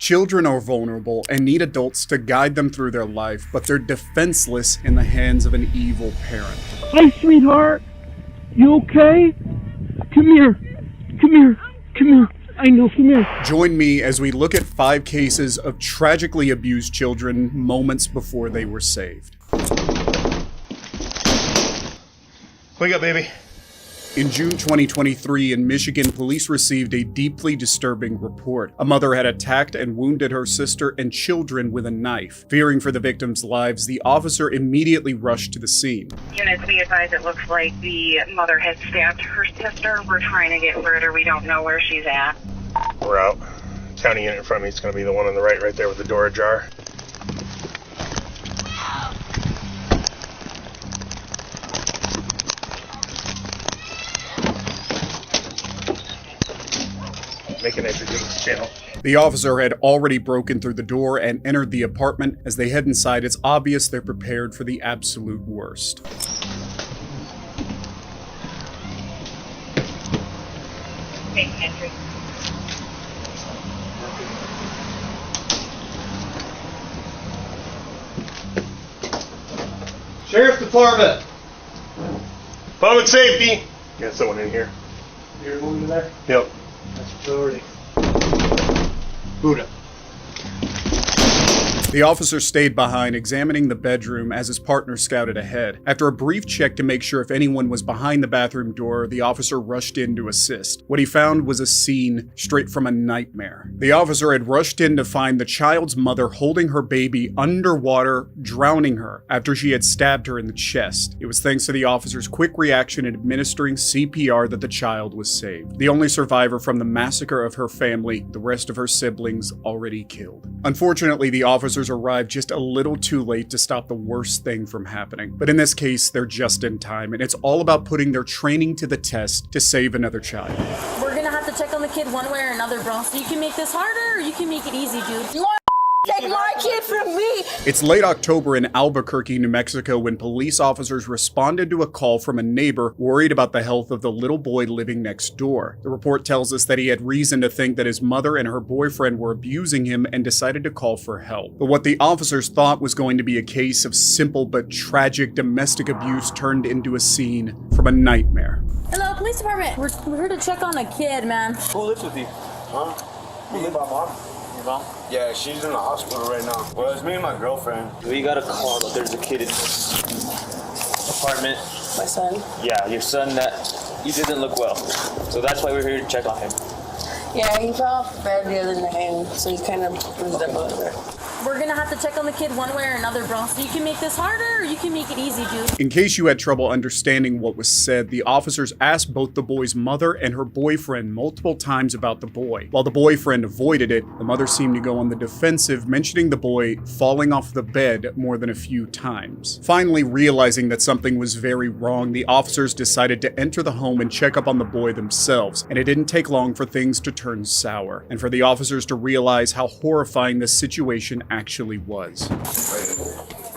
Children are vulnerable and need adults to guide them through their life, but they're defenseless in the hands of an evil parent. Hey, sweetheart. You okay? Come here. Come here. Come here. I know, come here. Join me as we look at 5 cases of tragically abused children moments before they were saved. Wake up, baby. In June 2023 in Michigan, police received a deeply disturbing report. A mother had attacked and wounded her sister and children with a knife. Fearing for the victims' lives, the officer immediately rushed to the scene. Units, be advised, it looks like the mother had stabbed her sister. We're trying to get rid of her. We don't know where she's at. We're out. County unit in front of me is going to be the one on the right there with the door ajar. Make an entry to this channel. The officer had already broken through the door and entered the apartment. As they head inside, it's obvious they're prepared for the absolute worst. Make an entry. Sheriff's Department! Public safety! Got someone in here. You're moving there? Yep. That's priority. Buddha. The officer stayed behind, examining the bedroom as his partner scouted ahead. After a brief check to make sure if anyone was behind the bathroom door, the officer rushed in to assist. What he found was a scene straight from a nightmare. The officer had rushed in to find the child's mother holding her baby underwater, drowning her after she had stabbed her in the chest. It was thanks to the officer's quick reaction in administering CPR that the child was saved. The only survivor from the massacre of her family, the rest of her siblings already killed. Unfortunately, the officers arrived just a little too late to stop the worst thing from happening. But in this case, they're just in time, and it's all about putting their training to the test to save another child. We're gonna have to check on the kid one way or another, bro. So you can make this harder, or you can make it easy, dude. You want take my kid from me? It's late October in Albuquerque, New Mexico, when police officers responded to a call from a neighbor worried about the health of the little boy living next door. The report tells us that he had reason to think that his mother and her boyfriend were abusing him and decided to call for help. But what the officers thought was going to be a case of simple but tragic domestic abuse turned into a scene from a nightmare. Hello, police department. We're here to check on a kid, man. Who lives with you? Huh? Me and my mom. Your mom? Yeah, she's in the hospital right now. Well, it's me and my girlfriend. We got a call that there's a kid in this apartment. My son. Yeah, your son that he doesn't look well. So that's why we're here to check on him. Yeah, he fell off the bed the other night, so he's kind of bruised up a little bit. We're gonna have to check on the kid one way or another, bro. So you can make this harder, or you can make it easy, dude. In case you had trouble understanding what was said, the officers asked both the boy's mother and her boyfriend multiple times about the boy. While the boyfriend avoided it, the mother seemed to go on the defensive, mentioning the boy falling off the bed more than a few times. Finally, realizing that something was very wrong, the officers decided to enter the home and check up on the boy themselves, and it didn't take long for things to turn sour, and for the officers to realize how horrifying this situation actually was. So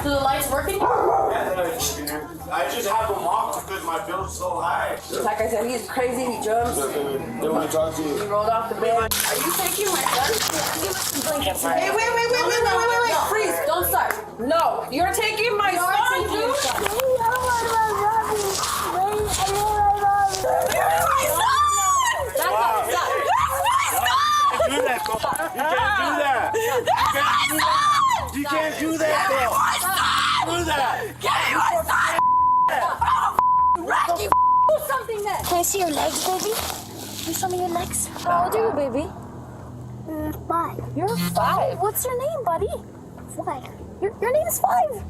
the light's working? I just have them off because my bill's so high. Like I said, he's crazy, he jumps. They want to talk to you. He rolled off the bed. Are you taking my son? Give us some blankets. Hey, wait. Freeze, don't start. No, you're taking my son, dude. You can't do that, bro. Do that. Rocky, do something then. Can I see your legs, baby? Can you show me your legs? How old are you, baby? 5. You're 5. What's your name, buddy? 5. Your name is 5.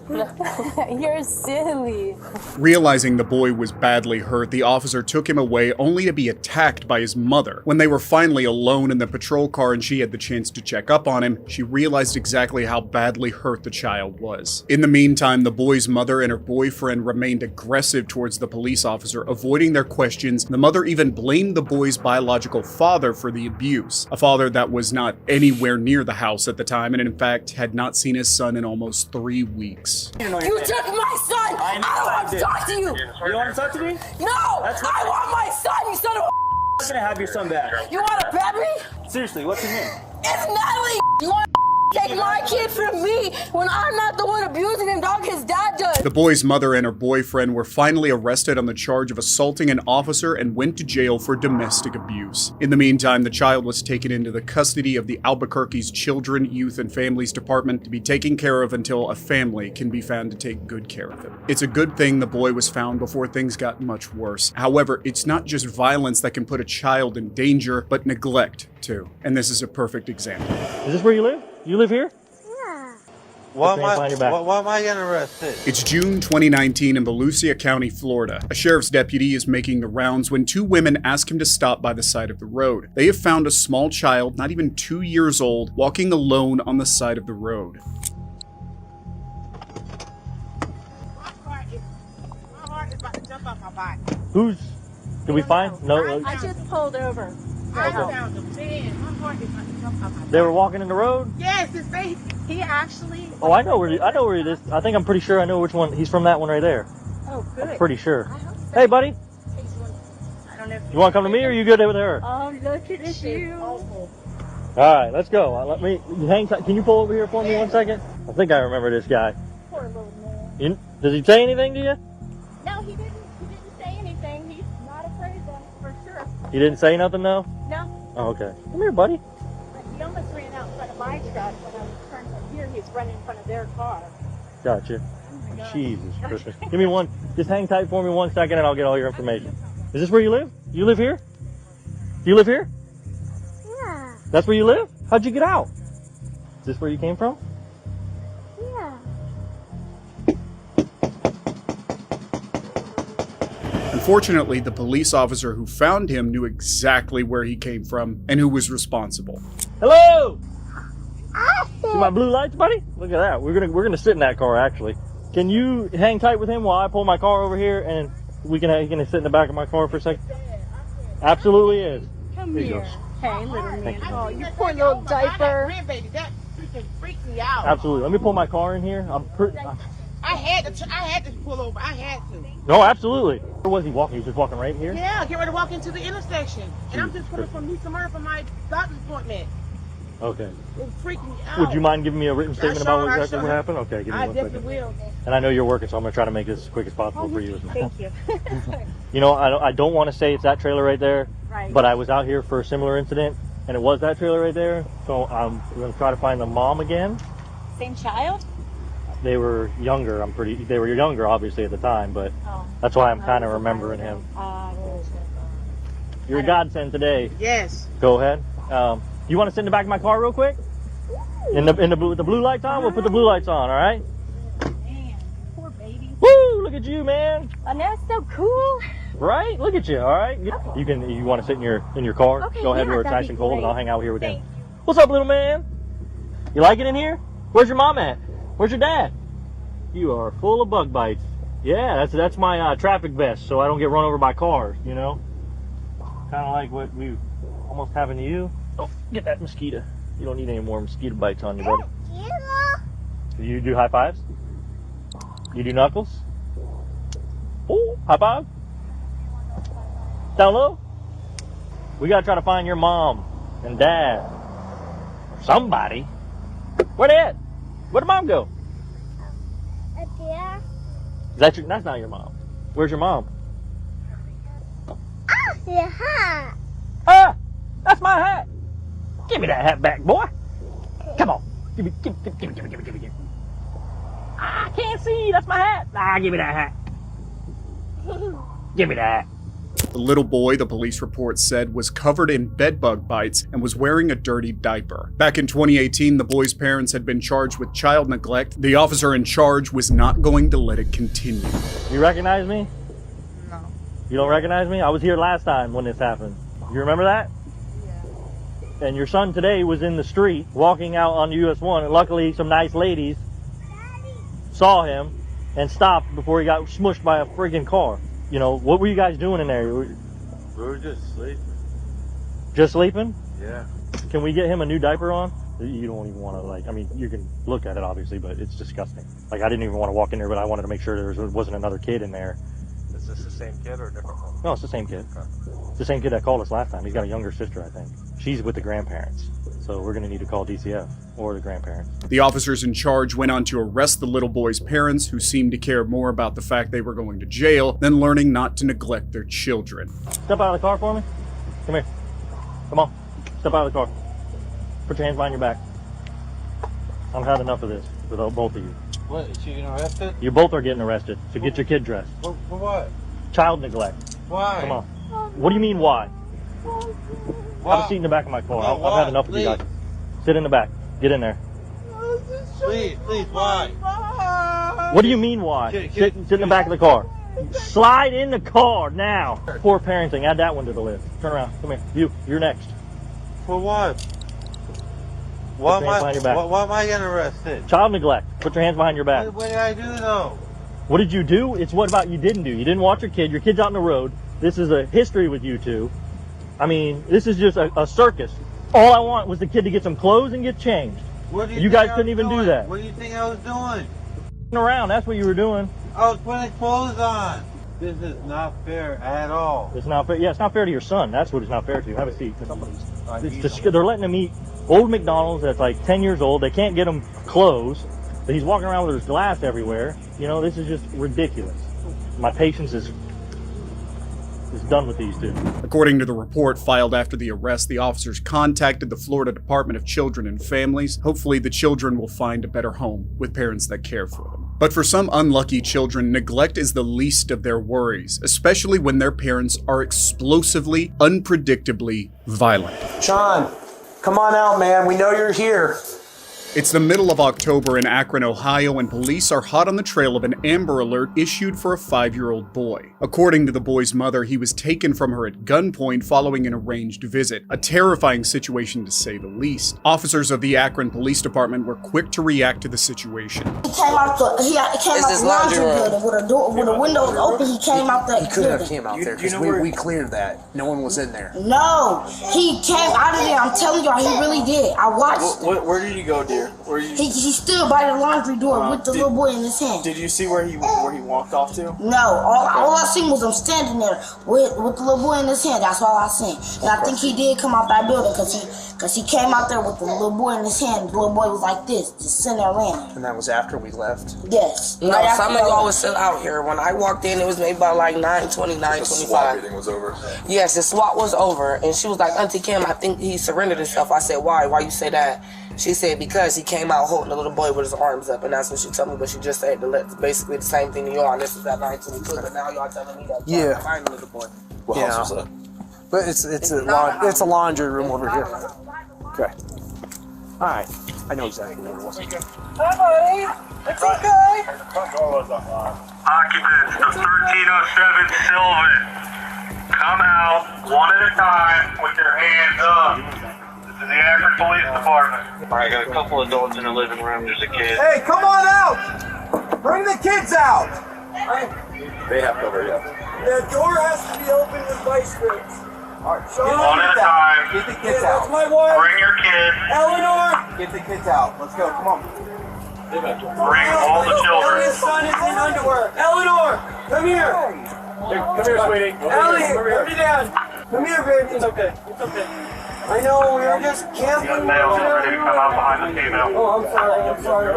You're silly. Realizing the boy was badly hurt, the officer took him away only to be attacked by his mother. When they were finally alone in the patrol car and she had the chance to check up on him, she realized exactly how badly hurt the child was. In the meantime, the boy's mother and her boyfriend remained aggressive towards the police officer, avoiding their questions. The mother even blamed the boy's biological father for the abuse, a father that was not anywhere near the house at the time and in fact had not seen his son in almost 3 weeks. You took my son! I don't want to talk to you! You don't want to talk to me? No! I want my son, you son of a... I'm gonna have your son back. You want to pet me? Seriously, what's his name? It's Natalie. You want to take my kid from me when I'm not the one abusing him, dog? His dad does. The boy's mother and her boyfriend were finally arrested on the charge of assaulting an officer and went to jail for domestic abuse. In the meantime, the child was taken into the custody of the Albuquerque's Children, Youth, and Families Department to be taken care of until a family can be found to take good care of him. It's a good thing the boy was found before things got much worse. However, it's not just violence that can put a child in danger, but neglect too. And this is a perfect example. Is this where you live? You live here? Yeah. Why am I getting arrested? It's June 2019 in Volusia County, Florida. A sheriff's deputy is making the rounds when two women ask him to stop by the side of the road. They have found a small child, not even 2 years old, walking alone on the side of the road. Who's? Can we find? No. I just pulled over. I found him dead. My heart is about to jump out my They were walking in the road? Yes, he actually. Oh, I know where it is. I think I'm pretty sure I know which one. He's from that one right there. Oh, good. I'm pretty sure. I hope so. Hey, buddy. I don't know if You want to come to me or are you good with her? Oh, look at you. All right, let's go. Let me hang tight. Can you pull over here for me 1 second? I think I remember this guy. Poor little man. Does he say anything to you? No, he didn't say anything. He's not afraid though, for sure. He didn't say nothing, though? No. Oh, okay. Come here, buddy. But he almost ran out in front of my truck when I was turning from here. He was running in front of their car. Gotcha. Oh my God. Jesus Christmas. Give me one. Just hang tight for me 1 second and I'll get all your information. Is this where you live? You live here? Do you live here? Yeah. That's where you live? How'd you get out? Is this where you came from? Yeah. Unfortunately, the police officer who found him knew exactly where he came from and who was responsible. Hello! See my blue lights, buddy? Look at that. We're gonna sit in that car actually. Can you hang tight with him while I pull my car over here and he can sit in the back of my car for a second? Absolutely is. Come Here you here. go. Hey, little man. Thank you. Oh, you poor little diaper. Grandbaby, that freaking freaked me out. Absolutely. Let me pull my car in here. I had to pull over. I had to. No, absolutely. Where was he walking? He was just walking right here? Yeah, get ready to walk into the intersection. And I'm just coming from East America for my doctor's appointment. Okay. It freaked me out. Would you mind giving me a written statement about I exactly what happened? Okay, give me I 1 definitely second. will. And I know you're working, so I'm going to try to make this as quick as possible for you as well. Thank you. You know, I don't want to say it's that trailer right there, Right. but I was out here for a similar incident, and it was that trailer right there. So I'm going to try to find the mom again. Same child? They were younger. They were younger, obviously, at the time, but that's why I'm kind of remembering him. You're a godsend today. Yes. Go ahead. You want to sit in the back of my car real quick? In the blue lights on? We'll put the blue lights on, all right? Man, poor baby. Woo! Look at you, man. I know, it's so cool. Right? Look at you. All right. You want to sit in your car? Okay, Go ahead yeah, where it's that'd nice be and cold, and great. I'll hang out here with him. Thank you. What's up, little man? You like it in here? Where's your mom at? Where's your dad? You are full of bug bites. Yeah, that's my traffic vest, so I don't get run over by cars. You know, kind of like what we almost happened to you. Oh, get that mosquito. You don't need any more mosquito bites on you, buddy. Do you do high fives? You do knuckles? Oh, high five. Down low? We gotta try to find your mom and dad. Or somebody. Where they at? Where'd mom go? Up there. That's not your mom. Where's your mom? Your hat. Ah! That's my hat! Give me that hat back, boy! Come on. Give me. I can't see. That's my hat. Ah, give me that hat. Give me that. The little boy, the police report said, was covered in bedbug bites and was wearing a dirty diaper. Back in 2018, the boy's parents had been charged with child neglect. The officer in charge was not going to let it continue. You recognize me? No. You don't recognize me? I was here last time when this happened. You remember that? Yeah. And your son today was in the street walking out on US 1, and luckily some nice ladies saw him and stopped before he got smushed by a freaking car. You know, what were you guys doing in there? We were just sleeping. Just sleeping? Yeah. Can we get him a new diaper on? You don't even want to, like, I mean, you can look at it obviously, but it's disgusting. Like, I didn't even want to walk in there, but I wanted to make sure there wasn't another kid in there. Is this a same kid or a different one? No, it's the same kid. It's the same kid that called us last time. He's got a younger sister, I think. She's with the grandparents. So we're going to need to call DCF or the grandparents. The officers in charge went on to arrest the little boy's parents, who seemed to care more about the fact they were going to jail than learning not to neglect their children. Step out of the car for me. Come here. Come on. Step out of the car. Put your hands behind your back. I've had enough of this with both of you. What? Is she getting arrested? You both are getting arrested, so get your kid dressed. For what? Child neglect. Why? Come on. What do you mean, why? Why? Have a seat in the back of my car. No, I've had enough of you guys. Sit in the back. Get in there. Please, why? What do you mean, why? Sit in the back of the car. Slide in the car now. Poor parenting. Add that one to the list. Turn around. Come here. You're next. For what? Why am I getting arrested? Child neglect. Put your hands behind your back. What did I do though? What did you do? It's what about you didn't do? You didn't watch your kid. Your kid's out on the road. This is a history with you two. I mean, this is just a circus. All I want was the kid to get some clothes and get changed. What do you guys couldn't even do that. What do you think I was doing? Around. That's what you were doing. I was putting clothes on. This is not fair at all. It's not fair. Yeah, it's not fair to your son. That's what it's not fair to. Have a seat. They're letting him eat old McDonald's that's like 10 years old. They can't get him clothes. He's walking around with his glass everywhere. You know, this is just ridiculous. My patience is done with these two. According to the report filed after the arrest, the officers contacted the Florida Department of Children and Families. Hopefully the children will find a better home with parents that care for them. But for some unlucky children, neglect is the least of their worries, especially when their parents are explosively, unpredictably violent. Sean, come on out, man. We know you're here. It's the middle of October in Akron, Ohio, and police are hot on the trail of an Amber Alert issued for a 5-year-old boy. According to the boy's mother, he was taken from her at gunpoint following an arranged visit. A terrifying situation to say the least. Officers of the Akron Police Department were quick to react to the situation. He came out the laundry building with a door, with the windows open. He came out the. He couldn't have came out there because we cleared that. No one was in there. No, he came out of there. I'm telling y'all, he really did. I watched. Where did you go, dear? He stood by the laundry door with the little boy in his hand. Did you see where he walked off to? No, all I seen was him standing there with the little boy in his hand. That's all I seen. And I think he did come out that building because he came out there with the little boy in his hand. The little boy was like this, just sitting there laying. And that was after we left? Yes. No, some of y'all was still out here. When I walked in, it was maybe about like 9:20, 9:25. The SWAT meeting was over? Yes, the SWAT was over. And she was like, Auntie Kim, I think he surrendered himself. I said, why? Why you say that? She said, because he came out holding the little boy with his arms up, and that's what she told me, but she just said basically the same thing to y'all, and this is at 9:22, but now y'all telling me that y'all find the little boy. What house was that? But it's a laundry room over here. Okay. Alright. I know exactly where it was. Hi, buddy. It's okay. Occupants of 1307 Sylvan, come out one at a time with your hands up. This is the Akron Police Department. Alright, got a couple adults in the living room. There's a kid. Hey, come on out. Bring the kids out. They have cover, yeah. The door has to be open with vice grips. All right, Sean, one at a time. Get the kids out. That's my wife. Bring your kids. Eleanor, get the kids out. Let's go. Come on. Bring all the children. Ellie's son is in underwear. Eleanor, come here. Come here, sweetie. Ellie, come to Dad. Come here, baby. It's okay. It's okay. I know, we were just camping. Young males are ready to come out behind the female. Oh, I'm sorry.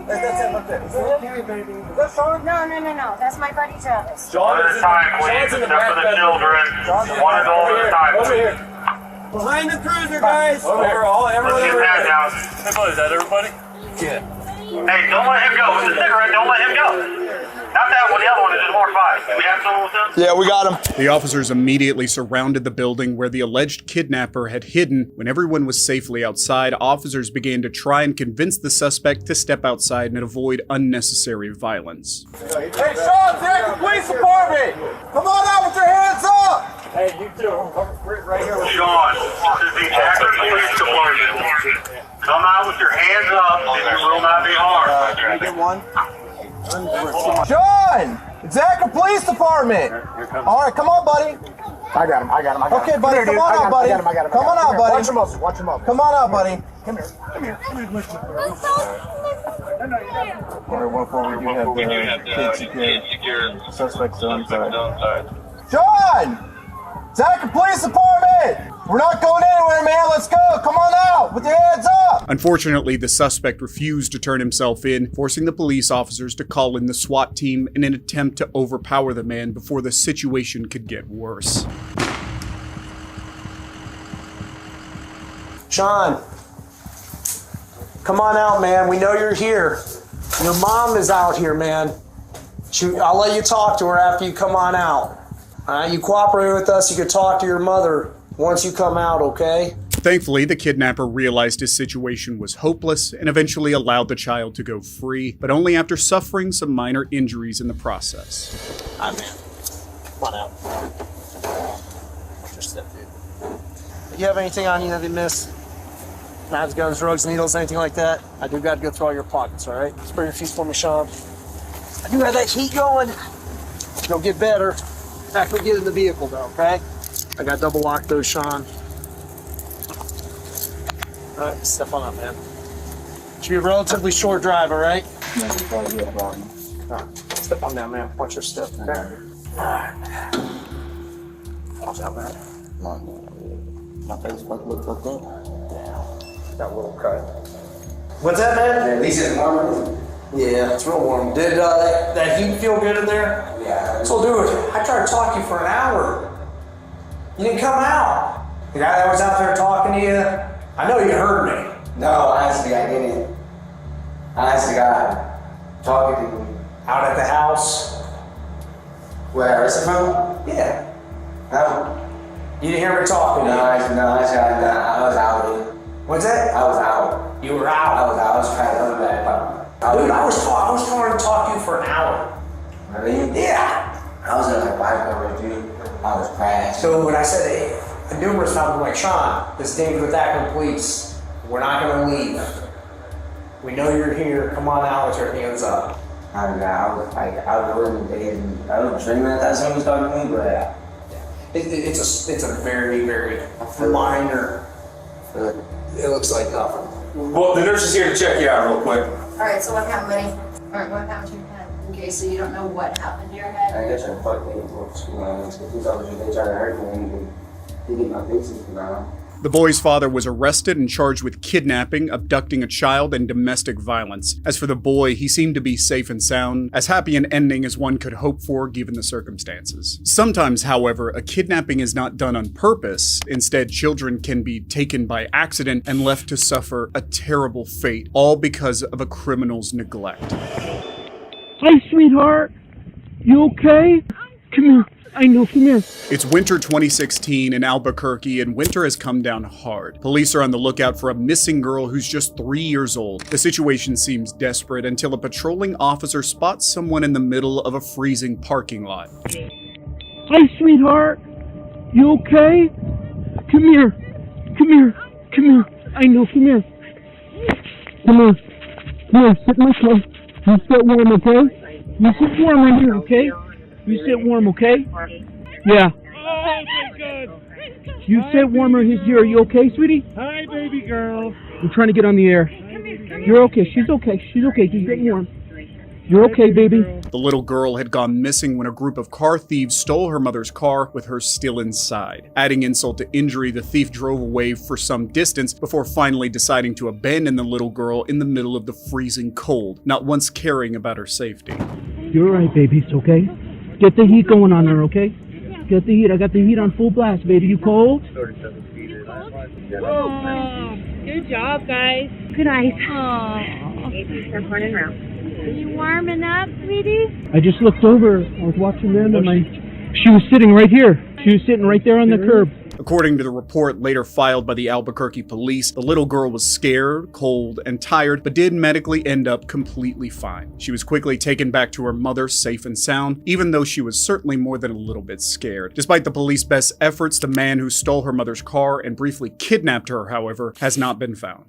That's it, look at it. Is that okay, baby? Is that Sean? No. That's my buddy Travis. One at a time, please, except for the children. One adult at a time, please. Behind the cruiser, guys. Let's get that down. Hey, buddy, is that everybody? Yeah. Hey, don't let him go. With the cigarette, don't let him go. Not that one, the other one is just more fight. Do we have someone with us? Yeah, we got him. The officers immediately surrounded the building where the alleged kidnapper had hidden. When everyone was safely outside, officers began to try and convince the suspect to step outside and avoid unnecessary violence. Hey, Sean, Zach, the police department! Come on out with your hands up! Hey, you too. Right here. Sean, this is the Akron Police Department. Come out with your hands up, and you will not be harmed. Can I get one? Sean! It's Akron Police Department! Alright, come on, buddy. I got him. Okay, buddy, come on out, buddy. Come on out, buddy. Watch him up. Come on out, buddy. Come here. Come here. Come here. Listen. Alright, 1-4, we do have the kid secure. Suspects on side. John! Zach, police department! We're not going anywhere, man. Let's go. Come on out with your hands up. Unfortunately, the suspect refused to turn himself in, forcing the police officers to call in the SWAT team in an attempt to overpower the man before the situation could get worse. Sean, come on out, man. We know you're here. Your mom is out here, man. I'll let you talk to her after you come on out. All right, you cooperate with us. You can talk to your mother once you come out, okay? Thankfully, the kidnapper realized his situation was hopeless and eventually allowed the child to go free, but only after suffering some minor injuries in the process. All right, man. Come on out. Watch your step, dude. You have anything on you that we missed? Knives, guns, drugs, needles, anything like that? I do got to go through all your pockets, all right? Spray your feet for me, Sean. I do have that heat going. It'll get better after we get in the vehicle, though, okay? I got double locked those, Sean. All right, step on up, man. Should be a relatively short drive, all right? All right, step on down, man. Watch your step. Okay? All right. Watch out, man. My face looks like that. Got a little cut. What's that, man? At least it's warm. Yeah, it's real warm. Did that heat feel good in there? Yeah. So, dude, I tried to talk to you for an hour. You didn't come out. The guy that was out there talking to you, I know you heard me. No, honestly, I didn't. Honestly, God, talking to me. Out at the house? Where I arrested from? Yeah. No. You didn't hear me talking to you? I was out, dude. What's that? I was out. You were out? I was trying to go back. Dude, I was trying to talk to you for an hour. Really? Yeah. I was in like 5 hours, dude. I was crashed. So when I said numerous times, I'm like, Sean, this thing's with active police. We're not going to leave. We know you're here. Come on out with your hands up. I was dreaming that someone was talking to me, but it's a very, very minor. It looks like nothing. Well, the nurse is here to check you out real quick. Alright, so what happened, buddy? Alright, what happened to your head? Okay, so you don't know what happened to your head? I guess I fucked me. They tried to hurt me and they get my faces around. The boy's father was arrested and charged with kidnapping, abducting a child, and domestic violence. As for the boy, he seemed to be safe and sound, as happy an ending as one could hope for given the circumstances. Sometimes, however, a kidnapping is not done on purpose. Instead, children can be taken by accident and left to suffer a terrible fate, all because of a criminal's neglect. Hi, sweetheart. You okay? Come here. I know, come here. It's winter 2016 in Albuquerque, and winter has come down hard. Police are on the lookout for a missing girl who's just 3 years old. The situation seems desperate until a patrolling officer spots someone in the middle of a freezing parking lot. Hi, sweetheart. You okay? Come here. Come here. Come here. I know, come here. Come here. Come here, sit in my car. You sit warm, okay? You sit warm right here, okay? You sit warm, okay? Yeah. Oh my God. You sit warm right here. Are you okay, sweetie? Hi, baby girl. I'm trying to get on the air. You're okay. She's okay. She's okay. She's getting warm. You're okay, baby. The little girl had gone missing when a group of car thieves stole her mother's car with her still inside. Adding insult to injury, the thief drove away for some distance before finally deciding to abandon the little girl in the middle of the freezing cold, not once caring about her safety. You're all right, baby. It's okay. Get the heat going on there, okay? Get the heat. I got the heat on full blast, baby. You cold? Oh, good job, guys. Good eyes. Start running around. Are you warming up, sweetie? I just looked over. I was watching them, and she was sitting right here. She was sitting right there on the curb. According to the report later filed by the Albuquerque police, the little girl was scared, cold, and tired, but did medically end up completely fine. She was quickly taken back to her mother safe and sound, even though she was certainly more than a little bit scared. Despite the police's best efforts, the man who stole her mother's car and briefly kidnapped her, however, has not been found.